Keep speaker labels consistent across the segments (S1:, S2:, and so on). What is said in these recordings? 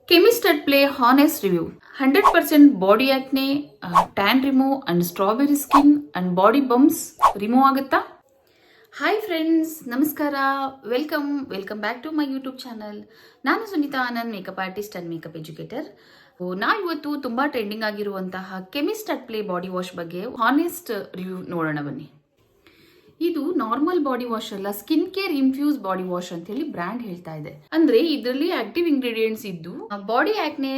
S1: Chemist at Play Honest Review. 100% body acne, tan remove and strawberry skin and body bumps remove agutta. Hi friends, ನಮಸ್ಕಾರ, welcome back to my YouTube channel. ನಾನು Sunita Anand, makeup artist and makeup educator. ಇವತ್ತು ತುಂಬಾ trending ಆಗಿರುವಂತಹ chemist at play body wash ಬಗ್ಗೆ honest review ನೋಡೋಣ ಬನ್ನಿ. ಇದು normal body wash ಅಲ್ಲ, skin care infuse body wash ಅಂತ ಹೇಳಿ ಬ್ರ್ಯಾಂಡ್ ಹೇಳ್ತಾ ಇದೆ. ಅಂದ್ರೆ ಇದರಲ್ಲಿ ಆಕ್ಟಿವ್ ಇಂಗ್ರೀಡಿಯೆಂಟ್ಸ್ ಇದ್ದು body acne,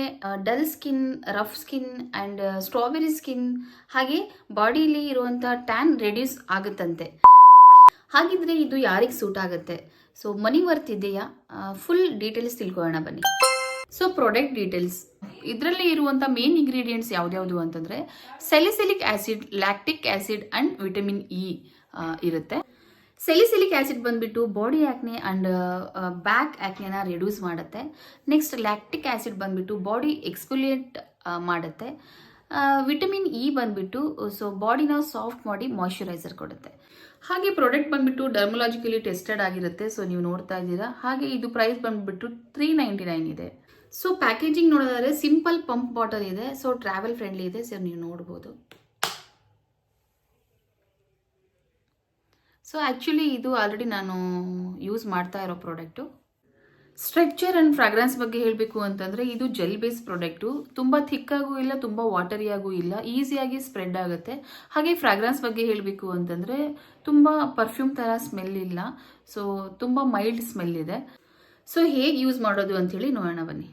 S1: dull skin, rough skin and strawberry skin, ಹಾಗೆ ಬಾಡಿಲಿ ಇರುವಂತಹ ಟ್ಯಾನ್ ರೆಡ್ಯೂಸ್ ಆಗುತ್ತಂತೆ. ಹಾಗಿದ್ರೆ ಇದು ಯಾರಿಗೆ ಸೂಟ್ ಆಗುತ್ತೆ, ಸೊ ಮನಿ ವರ್ತ್ ಇದೆಯಾ, ಫುಲ್ ಡೀಟೇಲ್ಸ್ ತಿಳ್ಕೊಳ್ಳೋಣ ಬನ್ನಿ. ಸೊ ಪ್ರಾಡಕ್ಟ್ ಡೀಟೇಲ್ಸ್, ಇದರಲ್ಲಿ ಇರುವಂತಹ ಮೇನ್ ಇಂಗ್ರೀಡಿಯೆಂಟ್ಸ್ ಯಾವ್ದ್ಯಾವ್ದು ಅಂತಂದ್ರೆ salicylic acid, lactic acid and vitamin E ಇರುತ್ತೆ. ಸ್ಯಾಲಿಸಿಲಿಕ್ ಆಸಿಡ್ ಬಂದ್ಬಿಟ್ಟು ಬಾಡಿ ಆಕ್ನೆ ಅಂಡ್ ಬ್ಯಾಕ್ ಆಕ್ನೆನ ರಿಡ್ಯೂಸ್ ಮಾಡುತ್ತೆ. ನೆಕ್ಸ್ಟ್ ಲ್ಯಾಕ್ಟಿಕ್ ಆಸಿಡ್ ಬಂದ್ಬಿಟ್ಟು ಬಾಡಿ ಎಕ್ಸ್ಫೋಲಿಯೇಟ್ ಮಾಡುತ್ತೆ. ವಿಟಮಿನ್ ಇ ಬಂದ್ಬಿಟ್ಟು ಸೊ ಬಾಡಿನ ಸಾಫ್ಟ್ ಮಾಡಿ ಮಾಯಿಶ್ಚರೈಸರ್ ಕೊಡುತ್ತೆ. ಹಾಗೆ ಪ್ರಾಡಕ್ಟ್ ಬಂದ್ಬಿಟ್ಟು ಡರ್ಮಲಾಜಿಕಲಿ ಟೆಸ್ಟೆಡ್ ಆಗಿರುತ್ತೆ. ಸೊ ನೀವು ನೋಡ್ತಾ ಇದ್ದೀರಾ. ಹಾಗೆ ಇದು ಪ್ರೈಸ್ ಬಂದ್ಬಿಟ್ಟು $399 ಇದೆ. ಸೊ ಪ್ಯಾಕೇಜಿಂಗ್ ನೋಡೋದಾದ್ರೆ ಸಿಂಪಲ್ ಪಂಪ್ ಬಾಟಲ್ ಇದೆ. ಸೊ ಟ್ರಾವೆಲ್ ಫ್ರೆಂಡ್ಲಿ ಇದೆ. ಸೊ ನೀವು ನೋಡ್ಬೋದು. ಸೊ ಆ್ಯಕ್ಚುಲಿ ಇದು ಆಲ್ರೆಡಿ ನಾನು ಯೂಸ್ ಮಾಡ್ತಾ ಇರೋ ಪ್ರಾಡಕ್ಟು. ಸ್ಟ್ರಕ್ಚರ್ ಆ್ಯಂಡ್ ಫ್ರಾಗ್ರೆನ್ಸ್ ಬಗ್ಗೆ ಹೇಳಬೇಕು ಅಂತಂದರೆ ಇದು ಜೆಲ್ ಬೇಸ್ ಪ್ರಾಡಕ್ಟು. ತುಂಬ ಥಿಕ್ಕಾಗೂ ಇಲ್ಲ, ತುಂಬ ವಾಟರಿಯಾಗೂ ಇಲ್ಲ, ಈಸಿಯಾಗಿ ಸ್ಪ್ರೆಡ್ ಆಗುತ್ತೆ. ಹಾಗೆ ಫ್ರಾಗ್ರೆನ್ಸ್ ಬಗ್ಗೆ ಹೇಳಬೇಕು ಅಂತಂದರೆ ತುಂಬ ಪರ್ಫ್ಯೂಮ್ ಥರ ಸ್ಮೆಲ್ ಇಲ್ಲ. ಸೊ ತುಂಬ ಮೈಲ್ಡ್ ಸ್ಮೆಲ್ ಇದೆ. ಸೊ ಹೇಗೆ ಯೂಸ್ ಮಾಡೋದು ಅಂಥೇಳಿ ನೋಡೋಣ ಬನ್ನಿ.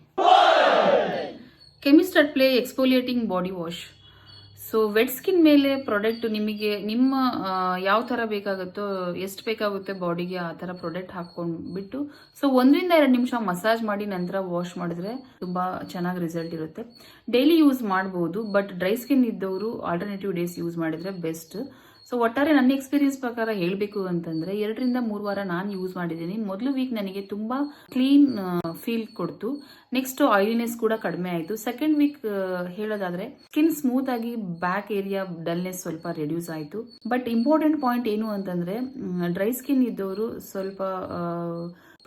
S1: Chemist at play exfoliating body wash. So wet skin ಮೇಲೆ ಪ್ರಾಡಕ್ಟ್ ನಿಮಗೆ ನಿಮ್ಮ ಯಾವ ಥರ ಬೇಕಾಗುತ್ತೋ, ಎಷ್ಟು ಬೇಕಾಗುತ್ತೆ ಬಾಡಿಗೆ ಆ ಥರ ಪ್ರಾಡಕ್ಟ್ ಹಾಕ್ಕೊಂಡ್ಬಿಟ್ಟು ಸೊ 1-2 ನಿಮಿಷ ಮಸಾಜ್ ಮಾಡಿ ನಂತರ ವಾಶ್ ಮಾಡಿದ್ರೆ ತುಂಬ ಚೆನ್ನಾಗಿ ರಿಸಲ್ಟ್ ಇರುತ್ತೆ. ಡೈಲಿ ಯೂಸ್ ಮಾಡ್ಬೋದು, ಬಟ್ ಡ್ರೈ ಸ್ಕಿನ್ ಇದ್ದವರು ಆಲ್ಟರ್ನೇಟಿವ್ ಡೇಸ್ ಯೂಸ್ ಮಾಡಿದರೆ ಬೆಸ್ಟ್. ಸೊ ಒಟ್ಟಾರೆ ನನ್ನ ಎಕ್ಸ್ಪೀರಿಯನ್ಸ್ ಪ್ರಕಾರ ಹೇಳಬೇಕು ಅಂತಂದರೆ 2-3 ವಾರ ನಾನು ಯೂಸ್ ಮಾಡಿದ್ದೀನಿ. ಮೊದಲು ವೀಕ್ ನನಗೆ ತುಂಬ ಕ್ಲೀನ್ ಫೀಲ್ ಕೊಡ್ತು. ನೆಕ್ಸ್ಟ್ ಆಯಿಲಿನೆಸ್ ಕೂಡ ಕಡಿಮೆ ಆಯಿತು. ಸೆಕೆಂಡ್ ವೀಕ್ ಹೇಳೋದಾದರೆ ಸ್ಕಿನ್ ಸ್ಮೂತ್ ಆಗಿ ಬ್ಯಾಕ್ ಏರಿಯಾ ಡಲ್ನೆಸ್ ಸ್ವಲ್ಪ ರೆಡ್ಯೂಸ್ ಆಯಿತು. ಬಟ್ ಇಂಪಾರ್ಟೆಂಟ್ ಪಾಯಿಂಟ್ ಏನು ಅಂತಂದರೆ ಡ್ರೈ ಸ್ಕಿನ್ ಇದ್ದವರು ಸ್ವಲ್ಪ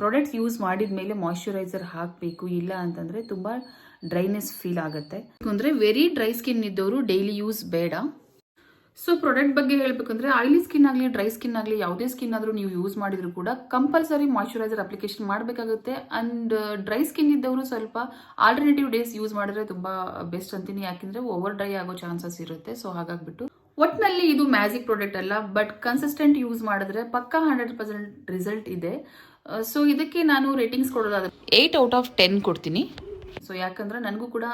S1: ಪ್ರಾಡಕ್ಟ್ಸ್ ಯೂಸ್ ಮಾಡಿದ ಮೇಲೆ ಮಾಯಿಶ್ಚರೈಸರ್ ಹಾಕಬೇಕು. ಇಲ್ಲ ಅಂತಂದರೆ ತುಂಬ ಡ್ರೈನೆಸ್ ಫೀಲ್ ಆಗುತ್ತೆ. ಅಂದರೆ ವೆರಿ ಡ್ರೈ ಸ್ಕಿನ್ ಇದ್ದವರು ಡೈಲಿ ಯೂಸ್ ಬೇಡ. ಸೊ ಪ್ರಾಡಕ್ಟ್ ಬಗ್ಗೆ ಹೇಳಬೇಕಂದ್ರೆ ಆಯಿಲಿ ಸ್ಕಿನ್ ಆಗಲಿ, ಡ್ರೈ ಸ್ಕಿನ್ ಆಗಲಿ, ಯಾವುದೇ ಸ್ಕಿನ್ ಆದರೂ ನೀವು ಯೂಸ್ ಮಾಡಿದ್ರು ಕೂಡ ಕಂಪಲ್ಸರಿ ಮಾಯಿಶ್ಚರೈಸರ್ ಅಪ್ಲಿಕೇಶನ್ ಮಾಡಬೇಕಾಗುತ್ತೆ. ಅಂಡ್ ಡ್ರೈ ಸ್ಕಿನ್ ಇದ್ದವರು ಸ್ವಲ್ಪ ಆಲ್ಟರ್ನೇಟಿವ್ ಡೇಸ್ ಯೂಸ್ ಮಾಡಿದ್ರೆ ತುಂಬ ಬೆಸ್ಟ್ ಅಂತೀನಿ. ಯಾಕೆಂದರೆ ಓವರ್ ಡ್ರೈ ಆಗೋ ಚಾನ್ಸಸ್ ಇರುತ್ತೆ. ಸೊ ಹಾಗಾಗ್ಬಿಟ್ಟು ಒಟ್ಟಿನಲ್ಲಿ ಇದು ಮ್ಯಾಜಿಕ್ ಪ್ರಾಡಕ್ಟ್ ಅಲ್ಲ, ಬಟ್ ಕನ್ಸಿಸ್ಟೆಂಟ್ ಯೂಸ್ ಮಾಡಿದ್ರೆ ಪಕ್ಕಾ 100% ರಿಸಲ್ಟ್ ಇದೆ. ಸೊ ಇದಕ್ಕೆ ನಾನು ರೇಟಿಂಗ್ಸ್ ಕೊಡೋದಾದ್ರೆ 8/10 ಕೊಡ್ತೀನಿ. ಸೊ ಯಾಕಂದರೆ ನನಗೂ ಕೂಡ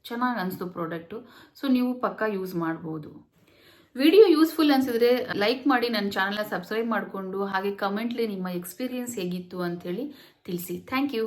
S1: ಚೆನ್ನಾಗಿ ಅನಿಸ್ತು ಪ್ರಾಡಕ್ಟು. ಸೊ ನೀವು ಪಕ್ಕಾ ಯೂಸ್ ಮಾಡ್ಬೋದು. ವಿಡಿಯೋ ಯೂಸ್ಫುಲ್ ಅನಿಸಿದ್ರೆ ಲೈಕ್ ಮಾಡಿ, ನನ್ನ ಚಾನಲ್ನ ಸಬ್ಸ್ಕ್ರೈಬ್ ಮಾಡಿಕೊಂಡು ಹಾಗೆ ಕಮೆಂಟ್ಲಿ ನಿಮ್ಮ ಎಕ್ಸ್ಪೀರಿಯನ್ಸ್ ಹೇಗಿತ್ತು ಅಂಥೇಳಿ ತಿಳಿಸಿ. Thank you.